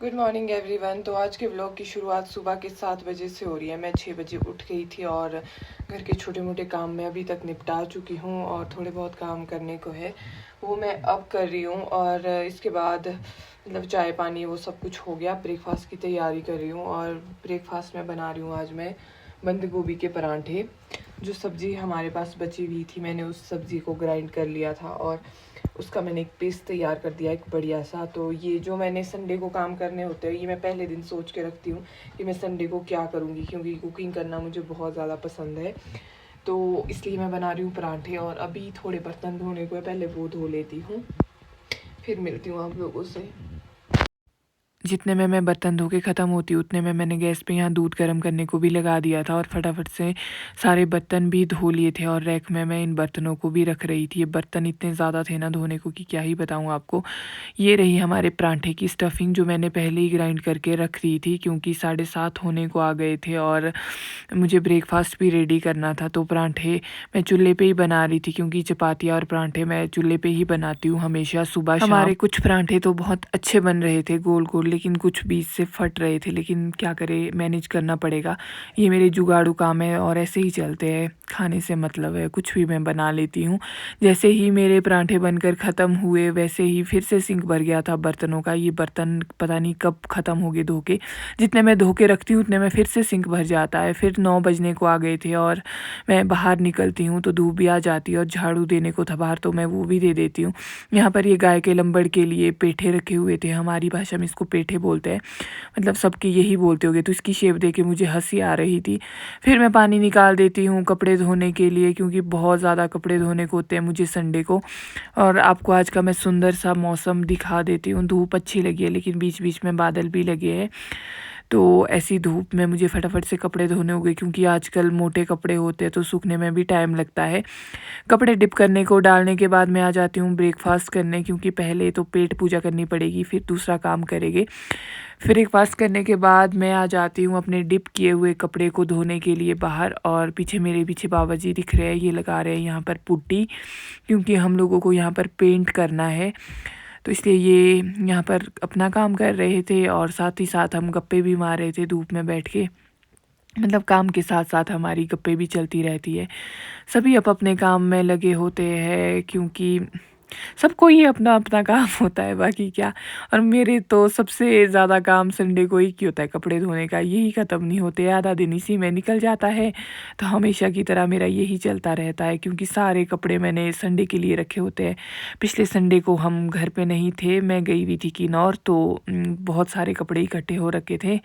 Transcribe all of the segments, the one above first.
Good morning everyone. तो आज के व्लॉग की शुरुआत सुबह के 7 बजे से हो रही है। मैं 6 बजे उठ गई थी और घर के छोटे मोटे काम मैं अभी तक निपटा चुकी हूँ और थोड़े बहुत काम करने को है वो मैं अब कर रही हूँ। और इसके बाद मतलब चाय पानी वो सब कुछ हो गया। ब्रेकफास्ट की तैयारी कर रही हूँ और ब्रेकफास्ट में बना रही हूँ आज मैं बंद गोभी के परांठे। जो सब्ज़ी हमारे पास बची हुई थी मैंने उस सब्ज़ी को ग्राइंड कर लिया था और उसका मैंने एक पेस्ट तैयार कर दिया एक बढ़िया सा। तो ये जो मैंने संडे को काम करने होते हैं ये मैं पहले दिन सोच के रखती हूँ कि मैं संडे को क्या करूँगी, क्योंकि कुकिंग करना मुझे बहुत ज़्यादा पसंद है। तो इसलिए मैं बना रही हूँ पराठे और अभी थोड़े बर्तन धोने को है, पहले वो धो लेती हूँ फिर मिलती हूँ आप लोगों से। जितने में मैं बर्तन धो के ख़त्म होती उतने में मैंने गैस पे यहाँ दूध गर्म करने को भी लगा दिया था और फटाफट से सारे बर्तन भी धो लिए थे और रैक में मैं इन बर्तनों को भी रख रही थी। ये बर्तन इतने ज़्यादा थे ना धोने को कि क्या ही बताऊँ आपको। ये रही हमारे पराठे की स्टफिंग जो मैंने पहले ही ग्राइंड करके रख दी थी, क्योंकि 7:30 होने को आ गए थे और मुझे ब्रेकफास्ट भी रेडी करना था। तो पराठे मैं चूल्हे पे ही बना रही थी, क्योंकि चपातियाँ और पराठे मैं चूल्हे पे ही बनाती हूँ हमेशा सुबह शाम। हमारे कुछ पराठे तो बहुत अच्छे बन रहे थे गोल गोल, लेकिन कुछ बीच से फट रहे थे, लेकिन क्या करें मैनेज करना पड़ेगा। ये मेरे जुगाड़ू काम है और ऐसे ही चलते हैं, खाने से मतलब है, कुछ भी मैं बना लेती हूँ। जैसे ही मेरे पराठे बनकर ख़त्म हुए वैसे ही फिर से सिंक भर गया था बर्तनों का। ये बर्तन पता नहीं कब ख़त्म हो गए धो के। जितने मैं धो के रखती हूँ उतने में फिर से सिंक भर जाता है। फिर 9 बजने को आ गए थे और मैं बाहर निकलती हूँ तो धूप भी आ जाती है और झाड़ू देने को था बाहर तो मैं वो भी दे देती हूँ। यहाँ पर ये गाय के लंबड़ के लिए पेठे रखे हुए थे, हमारी भाषा में इसको पेठे बोलते हैं, मतलब सबके यही बोलते होंगे। तो इसकी शेप देख के मुझे हंसी आ रही थी। फिर मैं पानी निकाल देती हूँ कपड़े धोने के लिए, क्योंकि बहुत ज़्यादा कपड़े धोने को होते हैं मुझे संडे को। और आपको आज का मैं सुंदर सा मौसम दिखा देती हूँ। धूप अच्छी लगी है लेकिन बीच बीच में बादल भी लगे हैं, तो ऐसी धूप में मुझे फटाफट से कपड़े धोने हो गए, क्योंकि आजकल मोटे कपड़े होते हैं तो सूखने में भी टाइम लगता है। कपड़े डिप करने को डालने के बाद मैं आ जाती हूँ ब्रेकफास्ट करने, क्योंकि पहले तो पेट पूजा करनी पड़ेगी फिर दूसरा काम करेंगे। ब्रेकफास्ट करने के बाद मैं आ जाती हूँ अपने डिप किए हुए कपड़े को धोने के लिए बाहर। और पीछे मेरे पीछे बाबा जी दिख रहे हैं, ये लगा रहे हैं यहाँ पर पुट्टी, क्योंकि हम लोगों को यहाँ पर पेंट करना है, तो इसलिए ये यहाँ पर अपना काम कर रहे थे और साथ ही साथ हम गप्पे भी मार रहे थे धूप में बैठ के। मतलब काम के साथ साथ हमारी गप्पे भी चलती रहती है। सभी अपने काम में लगे होते हैं, क्योंकि सबको ही अपना अपना काम होता है, बाकी क्या। और मेरे तो सबसे ज़्यादा काम संडे को ही की होता है, कपड़े धोने का, यही ख़त्म नहीं होते, आधा दिन इसी में निकल जाता है। तो हमेशा की तरह मेरा यही चलता रहता है, क्योंकि सारे कपड़े मैंने संडे के लिए रखे होते हैं। पिछले संडे को हम घर पे नहीं थे, मैं गई हुई थी किन्नौर, तो बहुत सारे कपड़े इकट्ठे हो रखे थे,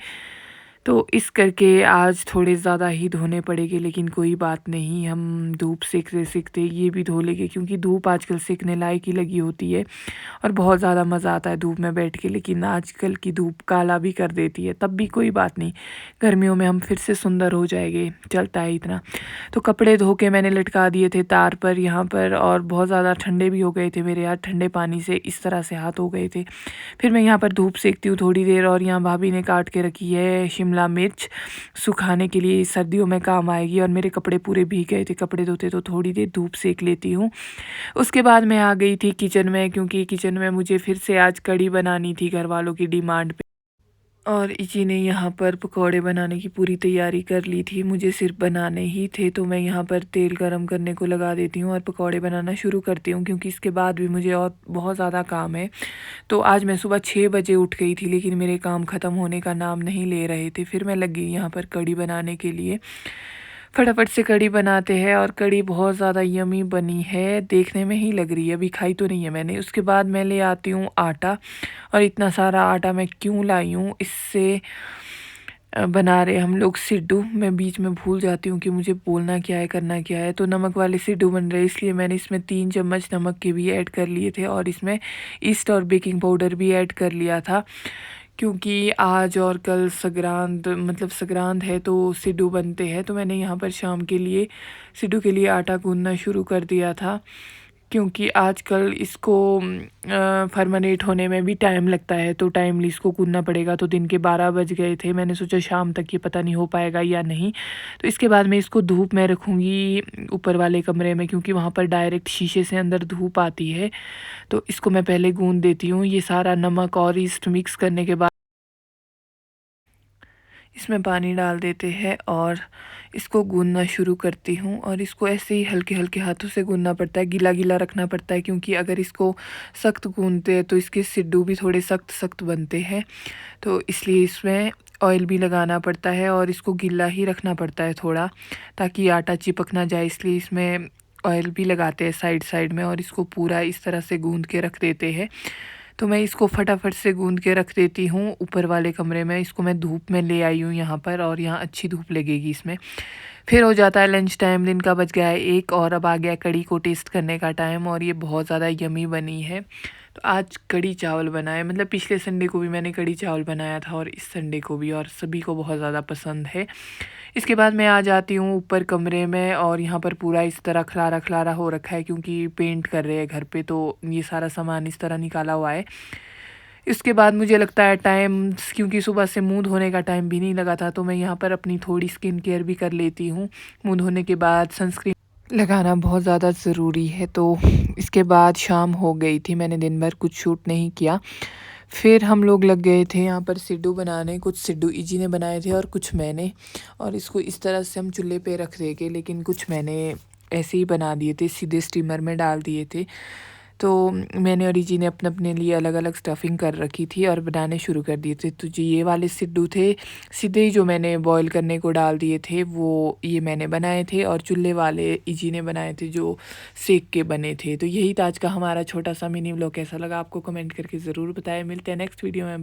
तो इस करके आज थोड़े ज़्यादा ही धोने पड़ेंगे। लेकिन कोई बात नहीं, हम धूप सेकते सेकते ये भी धो लेंगे, क्योंकि धूप आजकल सेकने लायक ही लगी होती है और बहुत ज़्यादा मज़ा आता है धूप में बैठ के। लेकिन आजकल की धूप काला भी कर देती है, तब भी कोई बात नहीं, गर्मियों में हम फिर से सुंदर हो जाएंगे, चलता है इतना। तो कपड़े धो के मैंने लटका दिए थे तार पर यहाँ पर, और बहुत ज़्यादा ठंडे भी हो गए थे मेरे, यार ठंडे पानी से इस तरह से हाथ हो गए थे। फिर मैं यहाँ पर धूप सेकती हूँ थोड़ी देर, और यहाँ भाभी ने काट के रखी है शिमला मिर्च सुखाने के लिए, सर्दियों में काम आएगी। और मेरे कपड़े पूरे भीग गए थे कपड़े धोते, तो थोड़ी देर धूप सेक लेती हूँ। उसके बाद मैं आ गई थी किचन में, क्योंकि किचन में मुझे फिर से आज कढ़ी बनानी थी घर वालों की डिमांड पे। और इची ने यहाँ पर पकौड़े बनाने की पूरी तैयारी कर ली थी, मुझे सिर्फ बनाने ही थे। तो मैं यहाँ पर तेल गरम करने को लगा देती हूँ और पकौड़े बनाना शुरू करती हूँ, क्योंकि इसके बाद भी मुझे और बहुत ज़्यादा काम है। तो आज मैं सुबह 6 बजे उठ गई थी, लेकिन मेरे काम ख़त्म होने का नाम नहीं ले रहे थे। फिर मैं लग गई यहाँ पर कढ़ी बनाने के लिए। फटाफट से कढ़ी बनाते हैं, और कढ़ी बहुत ज़्यादा यमी बनी है, देखने में ही लग रही है, अभी खाई तो नहीं है मैंने। उसके बाद मैं ले आती हूँ आटा, और इतना सारा आटा मैं क्यों लाई हूँ, इससे बना रहे हम लोग सिड्डू। मैं बीच में भूल जाती हूँ कि मुझे बोलना क्या है करना क्या है। तो नमक वाले सिड्डू बन रहे, इसलिए मैंने इसमें 3 चम्मच नमक के भी ऐड कर लिए थे, और इसमें ईस्ट और बेकिंग पाउडर भी ऐड कर लिया था, क्योंकि आज और कल संक्रांत, मतलब संक्रांत है तो सिड्डू बनते हैं। तो मैंने यहाँ पर शाम के लिए सिड्डू के लिए आटा गूंदना शुरू कर दिया था, क्योंकि आजकल इसको फर्मेनेट होने में भी टाइम लगता है, तो टाइमली इसको गूंदना पड़ेगा। तो दिन के 12 बज गए थे, मैंने सोचा शाम तक ये पता नहीं हो पाएगा या नहीं। तो इसके बाद मैं इसको धूप में रखूँगी ऊपर वाले कमरे में, क्योंकि वहाँ पर डायरेक्ट शीशे से अंदर धूप आती है। तो इसको मैं पहले गूंद देती हूँ। ये सारा नमक और ईस्ट मिक्स करने के बाद इसमें पानी डाल देते हैं और इसको गूंदना शुरू करती हूँ। और इसको ऐसे ही हल्के हल्के हाथों से गूंदना पड़ता है, गीला गीला रखना पड़ता है, क्योंकि अगर इसको सख्त गूंदते हैं तो इसके सिड्डू भी थोड़े सख्त सख्त बनते हैं। तो इसलिए इसमें ऑयल भी लगाना पड़ता है और इसको गीला ही रखना पड़ता है थोड़ा, ताकि आटा चिपक ना जाए। इसलिए इसमें ऑयल भी लगाते हैं साइड साइड में और इसको पूरा इस तरह से गूंद के रख देते हैं। तो मैं इसको फटाफट से गूंद के रख देती हूँ ऊपर वाले कमरे में। इसको मैं धूप में ले आई हूँ यहाँ पर, और यहाँ अच्छी धूप लगेगी इसमें। फिर हो जाता है लंच टाइम, दिन का बज गया है 1 और अब आ गया कढ़ी को टेस्ट करने का टाइम। और ये बहुत ज़्यादा यमी बनी है। तो आज कढ़ी चावल बनाए, मतलब पिछले संडे को भी मैंने कढ़ी चावल बनाया था और इस संडे को भी, और सभी को बहुत ज़्यादा पसंद है। इसके बाद मैं आ जाती हूँ ऊपर कमरे में, और यहाँ पर पूरा इस तरह खलारा खलारा हो रखा है, क्योंकि पेंट कर रहे हैं घर पे, तो ये सारा सामान इस तरह निकाला हुआ है। इसके बाद मुझे लगता है टाइम, क्योंकि सुबह से मुँह धोने का टाइम भी नहीं लगा था, तो मैं यहाँ पर अपनी थोड़ी स्किन केयर भी कर लेती हूँ। मुँह धोने के बाद सनस्क्रीन लगाना बहुत ज़्यादा ज़रूरी है। तो इसके बाद शाम हो गई थी, मैंने दिन भर कुछ शूट नहीं किया। फिर हम लोग लग गए थे यहाँ पर सिड्डू बनाने। कुछ सिड्डू इजी ने बनाए थे और कुछ मैंने, और इसको इस तरह से हम चूल्हे पे रख देंगे, लेकिन कुछ मैंने ऐसे ही बना दिए थे, सीधे स्टीमर में डाल दिए थे। तो मैंने और इजी ने अपने अपने लिए अलग अलग स्टफिंग कर रखी थी और बनाने शुरू कर दिए थे। तो जी ये वाले सिड्डू थे, सीधे ही जो मैंने बॉईल करने को डाल दिए थे वो ये मैंने बनाए थे, और चूल्हे वाले इजी ने बनाए थे जो सेक के बने थे। तो यही था आज का हमारा छोटा सा मिनी व्लॉग। कैसा लगा आपको कमेंट करके ज़रूर बताएं। मिलते हैं नेक्स्ट वीडियो में।